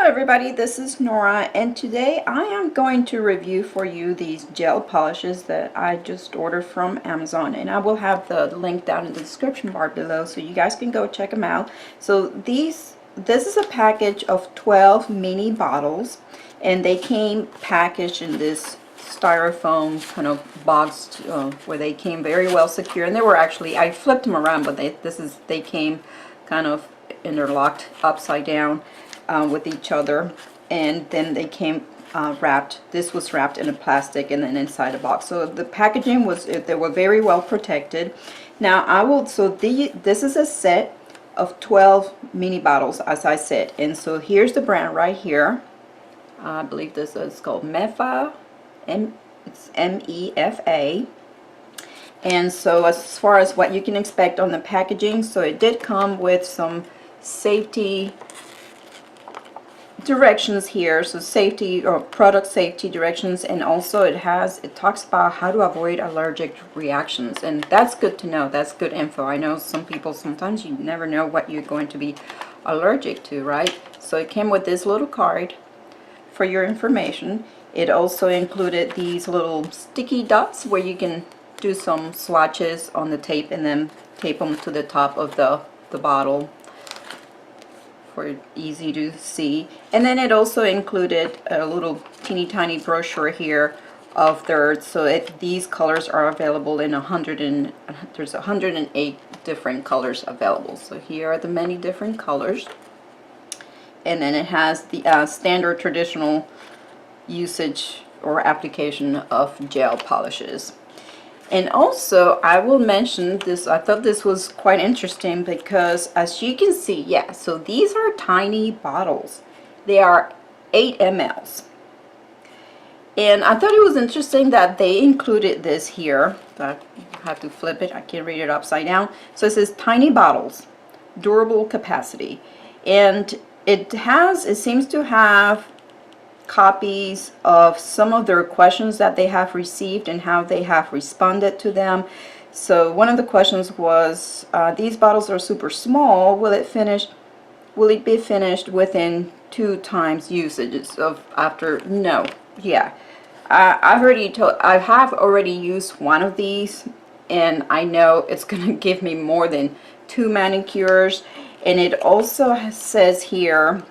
Everybody, this is Nora, and today I am going to review for you these gel polishes that I just ordered from Amazon, and I will have the link down in the description bar below so you guys can go check them out. So this is a package of 12 mini bottles, and they came packaged in this styrofoam kind of box where they came very well secure, and they were actually, I flipped them around, but they came kind of interlocked upside down with each other, and then they came wrapped. This was wrapped in a plastic and then inside a box, so the packaging was, they were very well protected. Now this is a set of 12 mini bottles, as I said, and so here's the brand right here. I believe this is called MEFA, it's MEFA. And so as far as what you can expect on the packaging, so it did come with some safety directions here, so safety or product safety directions, and also it talks about how to avoid allergic reactions, and that's good to know. That's good info. I know some people, sometimes you never know what you're going to be allergic to, right? So it came with this little card for your information. It also included these little sticky dots where you can do some swatches on the tape and then tape them to the top of the bottle for easy to see. And then it also included a little teeny tiny brochure here of theirs. So these colors are available in there's 108 different colors available. So here are the many different colors. And then it has the standard traditional usage or application of gel polishes. And also, I will mention this, I thought this was quite interesting because as you can see, yeah, so these are tiny bottles. They are 8 mLs. And I thought it was interesting that they included this here. I have to flip it, I can't read it upside down. So it says tiny bottles, durable capacity. And it seems to have copies of some of their questions that they have received and how they have responded to them. So one of the questions was, these bottles are super small, will it be finished within 2 times usages of after? No. Yeah, I have already used one of these, and I know it's gonna give me more than 2 manicures. And it also says here,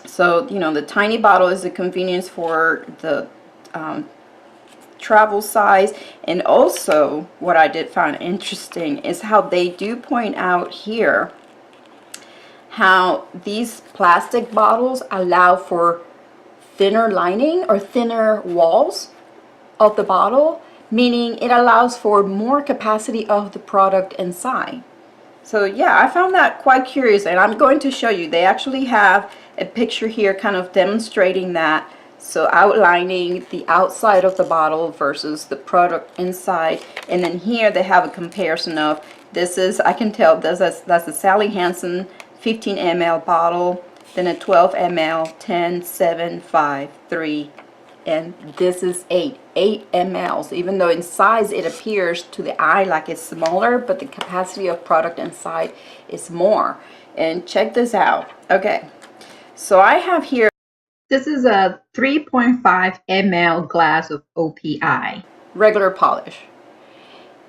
so, you know, the tiny bottle is a convenience for the travel size. And also, what I did find interesting is how they do point out here how these plastic bottles allow for thinner lining or thinner walls of the bottle, meaning it allows for more capacity of the product inside. So yeah, I found that quite curious, and I'm going to show you. They actually have a picture here kind of demonstrating that. So outlining the outside of the bottle versus the product inside. And then here they have a comparison of, this is, I can tell that's a Sally Hansen 15 ml bottle, then a 12 ml, 10, 7, 5, 3, and this is 8 mLs, even though in size it appears to the eye like it's smaller, but the capacity of product inside is more. And check this out. Okay, so I have here, this is a 3.5 ml glass of OPI regular polish,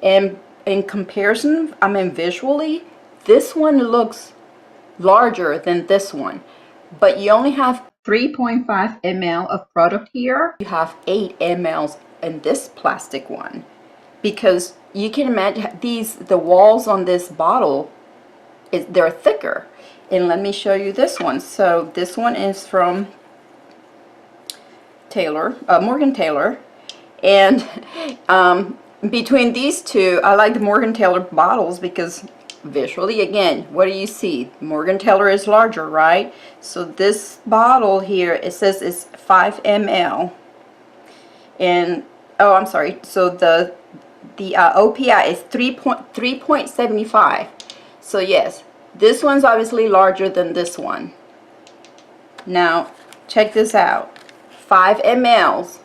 and in comparison, I mean visually, this one looks larger than this one, but you only have 3.5 ml of product here. You have 8 mLs in this plastic one, because you can imagine the walls on this bottle, they're thicker. And let me show you this one. So this one is from Morgan Taylor, and between these two, I like the Morgan Taylor bottles because visually, again, what do you see? Morgan Taylor is larger, right? So this bottle here, it says it's 5 ml, and oh, I'm sorry, so the OPI is 3.75. so yes, this one's obviously larger than this one. Now check this out, 5 mLs.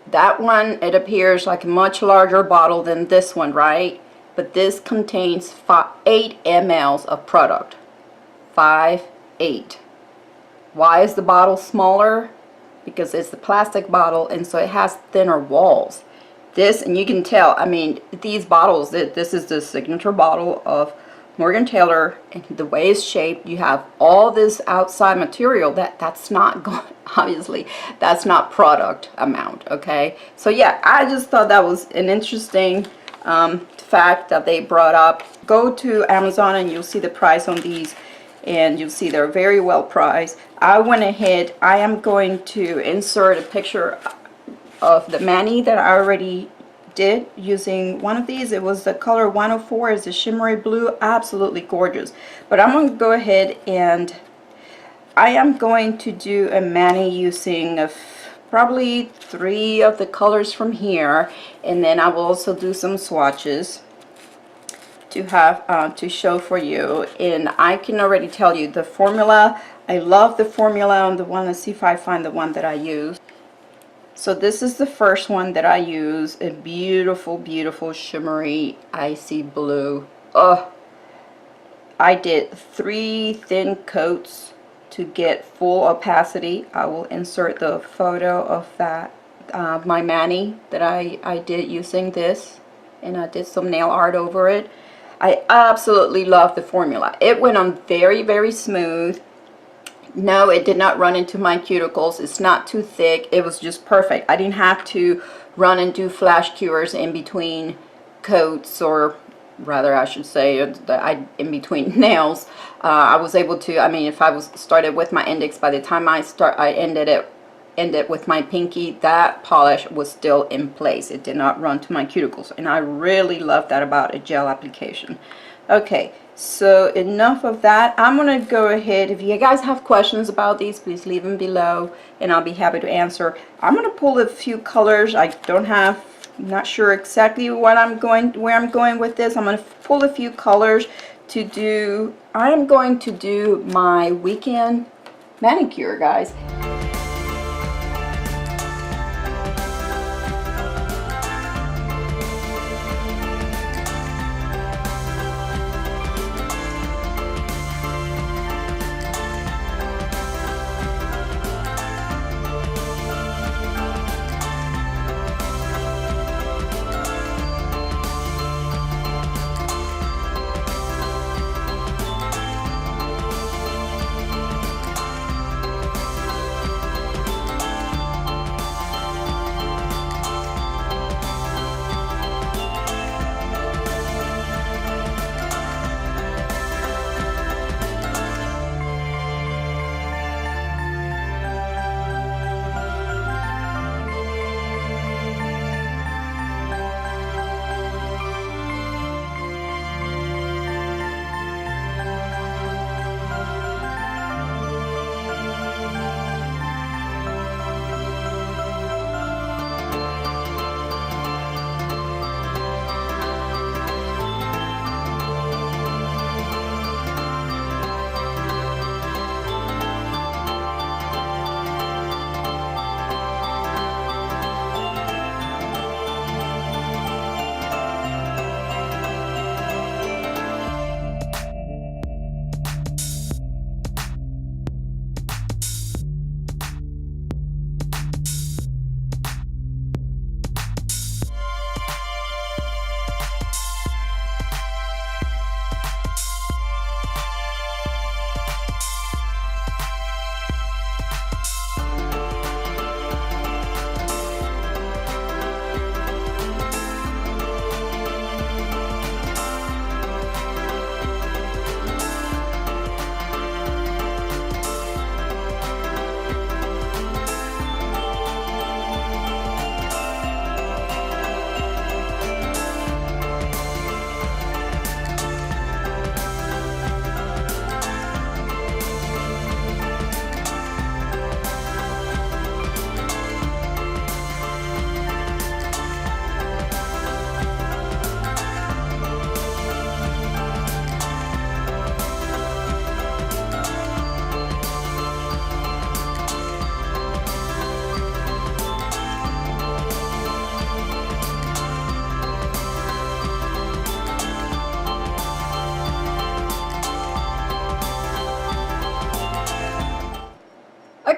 That one, it appears like a much larger bottle than this one, right? But this contains 8 mLs of product. 5, 8. Why is the bottle smaller? Because it's the plastic bottle, and so it has thinner walls. This, and you can tell, I mean, these bottles, this is the signature bottle of Morgan Taylor, and the way it's shaped, you have all this outside material that's not going, obviously that's not product amount. Okay, so yeah, I just thought that was an interesting fact that they brought up. Go to Amazon and you'll see the price on these, and you'll see they're very well priced. I went ahead, I am going to insert a picture of the mani that I already did using one of these. It was the color 104, is a shimmery blue, absolutely gorgeous. But I'm going to go ahead and I am going to do a mani using probably 3 of the colors from here, and then I will also do some swatches to have to show for you. And I can already tell you the formula, I love the formula on the one. Let's see if I find the one that I use. So this is the first one that I use, a beautiful, beautiful shimmery icy blue. Oh, I did 3 thin coats to get full opacity. I will insert the photo of that, my mani that I did using this, and I did some nail art over it. I absolutely love the formula. It went on very, very smooth. No, it did not run into my cuticles. It's not too thick. It was just perfect. I didn't have to run and do flash cures in between coats, or rather I should say in between nails. I was able to, I mean, if I was started with my index, by the time I ended with my pinky, that polish was still in place. It did not run to my cuticles, and I really love that about a gel application. Okay, so enough of that. I'm gonna go ahead, if you guys have questions about these, please leave them below and I'll be happy to answer. I'm gonna pull a few colors. I'm not sure exactly where I'm going with this. I'm gonna pull a few colors to do, I'm going to do my weekend manicure, guys.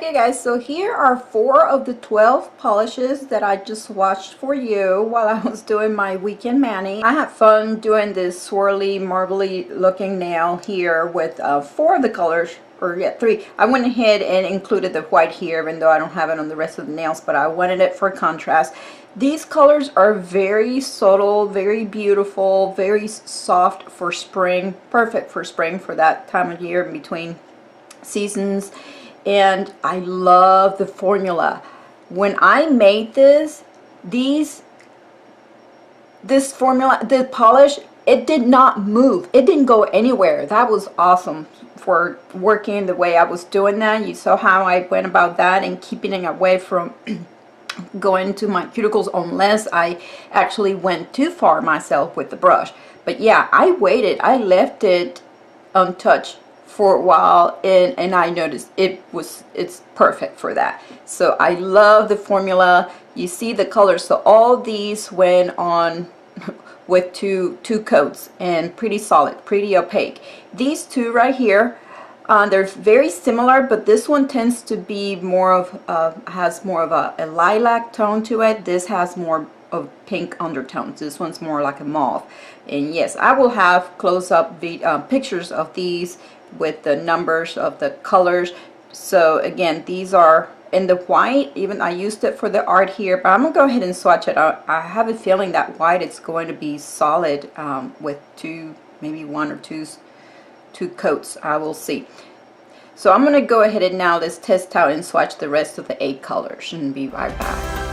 Okay guys, so here are 4 of the 12 polishes that I just swatched for you while I was doing my weekend mani. I had fun doing this swirly, marbly looking nail here with 4 of the colors, or yeah, 3. I went ahead and included the white here, even though I don't have it on the rest of the nails, but I wanted it for contrast. These colors are very subtle, very beautiful, very soft for spring, perfect for spring, for that time of year in between seasons. And I love the formula. When I made this formula, the polish, it did not move. It didn't go anywhere. That was awesome for working the way I was doing that. You saw how I went about that and keeping it away from going to my cuticles, unless I actually went too far myself with the brush. But yeah, I waited. I left it untouched for a while, and I noticed it's perfect for that. So I love the formula. You see the colors. So all these went on with two coats, and pretty solid, pretty opaque. These 2 right here, they're very similar, but this one tends to be more of has more of a lilac tone to it. This has more of pink undertones. This one's more like a mauve. And yes, I will have close-up pictures of these with the numbers of the colors. So again, these are in the white. Even I used it for the art here, but I'm gonna go ahead and swatch it out. I have a feeling that white is going to be solid with maybe 1 or 2 coats. I will see. So I'm gonna go ahead and now let's test out and swatch the rest of the 8 colors and be right back.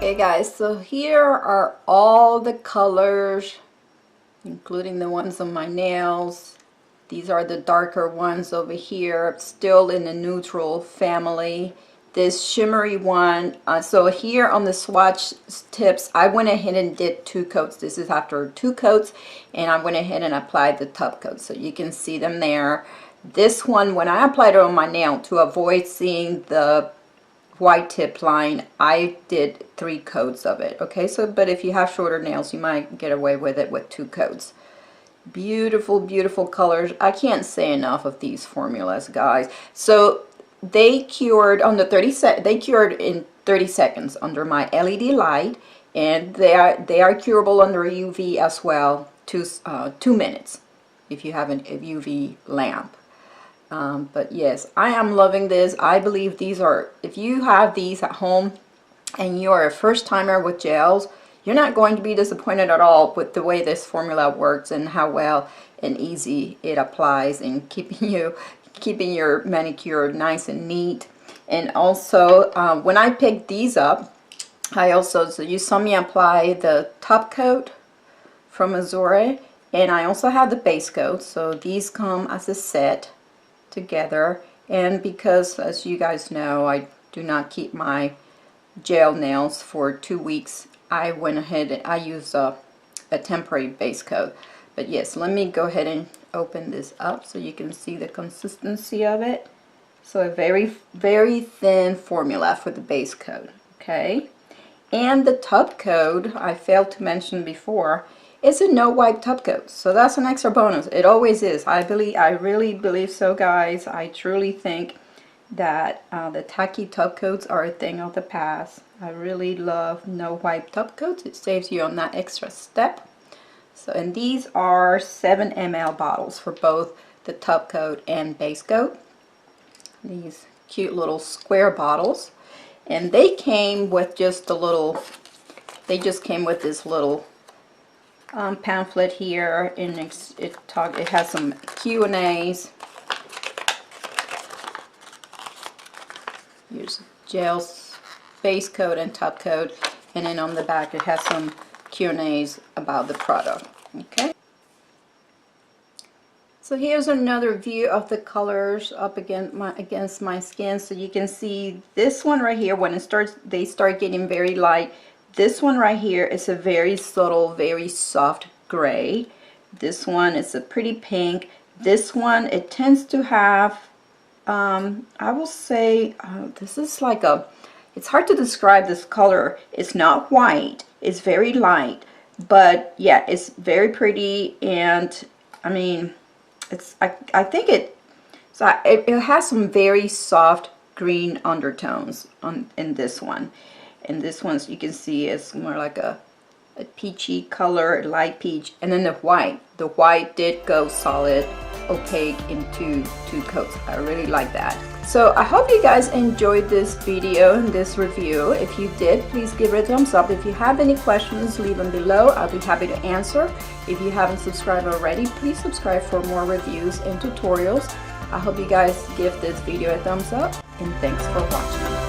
Okay guys, so here are all the colors, including the ones on my nails. These are the darker ones over here, still in the neutral family. This shimmery one, so here on the swatch tips, I went ahead and did 2 coats. This is after 2 coats, and I went ahead and applied the top coat, so you can see them there. This one, when I applied it on my nail to avoid seeing the white tip line, I did 3 coats of it. Okay, so but if you have shorter nails, you might get away with it with 2 coats. Beautiful, beautiful colors. I can't say enough of these formulas, guys. So they cured on the 30 they cured in 30 seconds under my LED light, and they are curable under UV as well, 2 minutes if you have a UV lamp. But yes, I am loving this. I believe these are, if you have these at home and you're a first timer with gels, you're not going to be disappointed at all with the way this formula works and how well and easy it applies in keeping your manicure nice and neat. And also when I picked these up, so you saw me apply the top coat from Azure, And I also have the base coat, so these come as a set together. And because, as you guys know, I do not keep my gel nails for 2 weeks, I went ahead and I used a temporary base coat. But yes, let me go ahead and open this up so you can see the consistency of it. So a very, very thin formula for the base coat, okay? And the top coat, I failed to mention before, is a no wipe top coat. So that's an extra bonus. It always is. I really believe so, guys. I truly think that the tacky top coats are a thing of the past. I really love no wipe top coats. It saves you on that extra step. So, and these are 7 ml bottles for both the top coat and base coat. These cute little square bottles, and they came with just a little, they just came with this little pamphlet here, and it has some Q&As. Here's gels, base coat and top coat, and then on the back it has some Q&As about the product. Okay. So here's another view of the colors up against my skin. So you can see this one right here, when they start getting very light. This one right here is a very subtle, very soft gray. This one is a pretty pink. This one, it tends to have, I will say, this is like a, it's hard to describe this color. It's not white, it's very light, but yeah, it's very pretty. And I mean, it's, I think it has some very soft green undertones in this one. And this one, you can see, is more like a peachy color, light peach. And then the white did go solid, opaque into 2 coats. I really like that. So I hope you guys enjoyed this video and this review. If you did, please give it a thumbs up. If you have any questions, leave them below. I'll be happy to answer. If you haven't subscribed already, please subscribe for more reviews and tutorials. I hope you guys give this video a thumbs up, and thanks for watching.